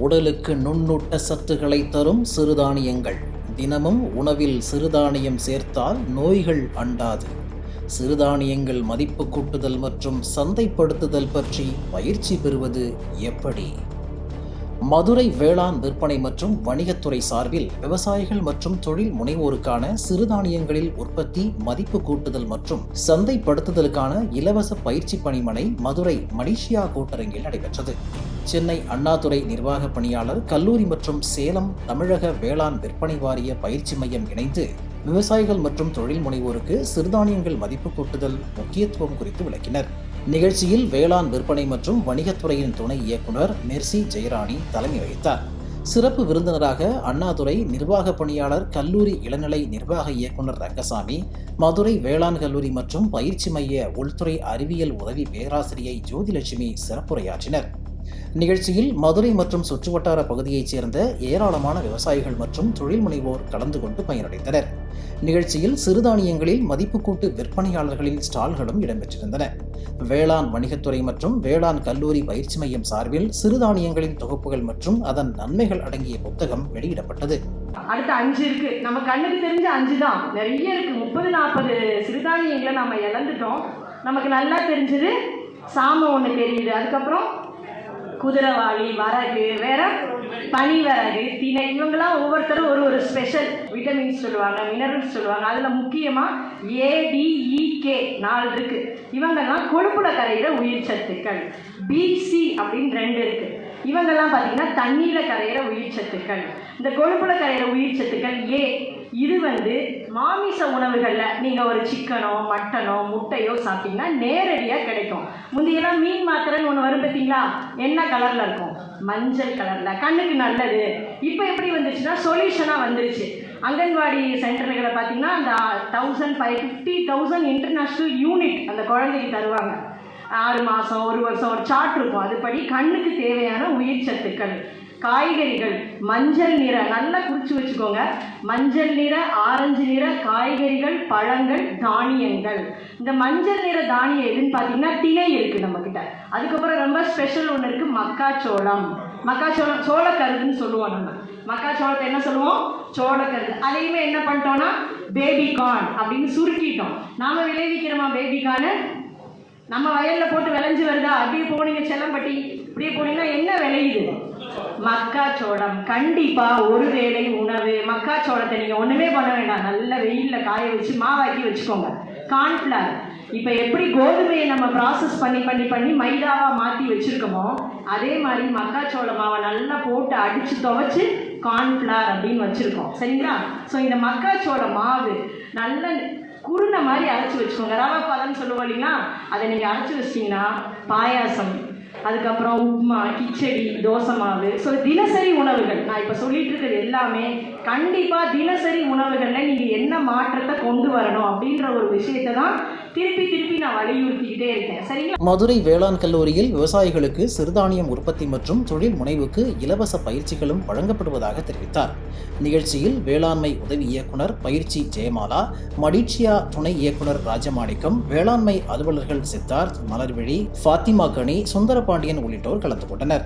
உடலுக்கு நுண்ணூட்ட சத்துக்களை தரும் சிறுதானியங்கள். தினமும் உணவில் சிறுதானியம் சேர்த்தால் நோய்கள் அண்டாது. சிறுதானியங்கள் மதிப்பு கூட்டுதல் மற்றும் சந்தைப்படுத்துதல் பற்றி பயிற்சி பெறுவது எப்படி? மதுரை வேளாண் விற்பனை மற்றும் வணிகத்துறை சார்பில் விவசாயிகள் மற்றும் தொழில் முனைவோருக்கான சிறுதானியங்களில் உற்பத்தி, மதிப்பு கூட்டுதல் மற்றும் சந்தைப்படுத்துதலுக்கான இலவச பயிற்சி பணிமனை மதுரை மடிஷியா கூட்டரங்கில் நடைபெற்றது. சென்னை அண்ணாதுரை நிர்வாக பணியாளர் கல்லூரி மற்றும் சேலம் தமிழக வேளாண் விற்பனை வாரிய பயிற்சி மையம் இணைந்து விவசாயிகள் மற்றும் தொழில் முனைவோருக்கு சிறுதானியங்கள் மதிப்பு கூட்டுதல் முக்கியத்துவம் குறித்து விளக்கினர். நிகழ்ச்சியில் வேளாண் விற்பனை மற்றும் வணிகத்துறையின் துணை இயக்குனர் மெர்சி ஜெயராணி தலைமை வகித்தார். சிறப்பு விருந்தினராக அண்ணாதுரை நிர்வாக பணியாளர் கல்லூரி இளநிலை நிர்வாக இயக்குனர் ரங்கசாமி, மதுரை வேளாண் கல்லூரி மற்றும் பயிற்சி மைய உள்துறை அறிவியல் உதவி பேராசிரியை ஜோதிலட்சுமி சிறப்புரையாற்றினர். நிகழ்ச்சியில் மதுரை மற்றும் சுற்றுவட்டார பகுதியைச் சேர்ந்த ஏராளமான விவசாயிகள் மற்றும் தொழில் முனைவோர் கலந்து கொண்டு பயனடைந்தனர். நிகழ்ச்சியில் சிறுதானியங்களில் மதிப்புக்கூட்டு விற்பனையாளர்களின் ஸ்டால்களும் இடம்பெற்றிருந்தன. வேளாண் வணிகத்துறை மற்றும் வேளாண் கல்லூரி பயிற்சி மையம் சார்பில் சிறுதானியங்களின் தொகுப்புகள் மற்றும் அதன் நன்மைகள் அடங்கிய புத்தகம் வெளியிடப்பட்டது. அடுத்த 5 இருக்கு, நம்ம கண்ணுக்கு தெரிஞ்ச 5 தான், நிறைய இருக்கு. 30-40 சிறுதானியங்களை நம்ம இழந்துட்டோம். நமக்கு நல்லா தெரிஞ்சது சாமம் ஒன்று தெரியுது, அதுக்கப்புறம் குதிரைவாளி, வரகு, வேற பனிவரகு, திணை, இவங்கெல்லாம் ஒவ்வொருத்தரும் ஒரு ஸ்பெஷல் விட்டமின்ஸ் சொல்லுவாங்க, மினரல்ஸ் சொல்லுவாங்க. அதில் முக்கியமாக ADEK 4 இருக்கு. இவங்கெல்லாம் கொழுப்புல கரையிற உயிர் சத்துக்கள். BC அப்படின்னு 2 இருக்கு. இவங்கெல்லாம் பார்த்தீங்கன்னா தண்ணீரில் கரையிற உயிர் சத்துக்கள். இந்த கொழுப்புல கரையிற உயிர் சத்துக்கள் இது மாமிச உணவுகளில் நீங்கள் ஒரு சிக்கனோ மட்டனோ முட்டையோ சாப்பிட்டீங்கன்னா நேரடியாக கிடைக்கும். முந்தையெல்லாம் மீன் மாத்திரைன்னு ஒன்று வரும் பார்த்தீங்களா, என்ன கலரில் இருக்கும்? மஞ்சள் கலரில், கண்ணுக்கு நல்லது. இப்போ எப்படி வந்துருச்சுன்னா சொல்யூஷனாக வந்துருச்சு. அங்கன்வாடி சென்டர்களை பார்த்தீங்கன்னா அந்த 1550,000 இன்டர்நேஷ்னல் யூனிட் அந்த குழந்தைக்கு தருவாங்க. 6 மாதம் 1 வருஷம் ஒரு சார்ட் இருக்கும். அதுபடி கண்ணுக்கு தேவையான உயிர் சத்துக்கள். காய்கறிகள் மஞ்சள் நிற, நல்லா குறித்து வச்சுக்கோங்க, மஞ்சள் நிற, ஆரஞ்சு நிற காய்கறிகள், பழங்கள், தானியங்கள். இந்த மஞ்சள் நிற தானியம் எதுன்னு பார்த்தீங்கன்னா திணை இருக்குது நம்மக்கிட்ட. அதுக்கப்புறம் ரொம்ப ஸ்பெஷல் ஒன்று இருக்குது, மக்காச்சோளம். மக்காச்சோளம் சோளக்கருதுன்னு சொல்லுவோம். நம்ம மக்காச்சோளத்தை என்ன சொல்லுவோம்? சோளக்கருது. அதையுமே என்ன பண்ணிட்டோம்னா பேபிகார்ன் அப்படின்னு சுருக்கிட்டோம். நாம் விளைவிக்கிறோமா பேபிகார்னு? நம்ம வயலில் போட்டு விளைஞ்சி வருதா? அப்படியே போனீங்க செல்லம்பட்டி, இப்படியே போனீங்கன்னா என்ன விளையுது? மக்காச்சோளம். கண்டிப்பாக ஒரு வேளை உணவு. மக்காச்சோளத்தை நீங்கள் ஒன்றுமே பண்ண வேண்டாம், நல்ல வெயிலில் காய வச்சு மாவாக்கி வச்சுக்கோங்க. கார்ன்ஃப்ளவர், இப்போ எப்படி கோதுமையை நம்ம ப்ராசஸ் பண்ணி பண்ணி பண்ணி மைதாவாக மாற்றி வச்சுருக்கோமோ அதே மாதிரி மக்காச்சோள மாவை நல்லா போட்டு அடித்து துவைச்சி கார்ன்ஃப்ளவர் அப்படின்னு வச்சுருக்கோம். சரிங்களா? ஸோ இந்த மக்காச்சோள மாவு நல்ல குருணை மாதிரி அரைச்சி வச்சுக்கோங்க. ரவை பதம்னு சொல்லுவோம் இல்லைங்களா, அதை நீங்கள் அரைச்சி வச்சிட்டிங்கன்னா பாயாசம், அதுக்கப்புறம் உப்புமா, கிச்சடி, தோசை மாவு. ஸோ தினசரி உணவுகள் நான் இப்போ சொல்லிட்டு இருக்கிறது எல்லாமே கண்டிப்பாக தினசரி உணவுகளில் நீங்கள் என்ன மாற்றத்தை கொண்டு வரணும் அப்படின்ற ஒரு விஷயத்தை தான் திருப்பி திருப்பி நான் வலியுறுத்திக்கிட்டே இருக்கேன். சரிங்களா? மதுரை வேளாண் கல்லூரியில் விவசாயிகளுக்கு சிறுதானியம் உற்பத்தி மற்றும் தொழில் முனைவுக்கு இலவச பயிற்சிகளும் வழங்கப்படுவதாக தெரிவித்தார். நிகழ்ச்சியில் வேளாண்மை உதவி இயக்குனர் பயிற்சி ஜெயமாலா, மடிஷியா துணை இயக்குனர் ராஜமாணிக்கம், வேளாண்மை அலுவலர்கள் சித்தார்த், மலர்விழி, ஃபாத்திமா கனி, சுந்தரபாண்டியன் உள்ளிட்டோர் கலந்து கொண்டனர்.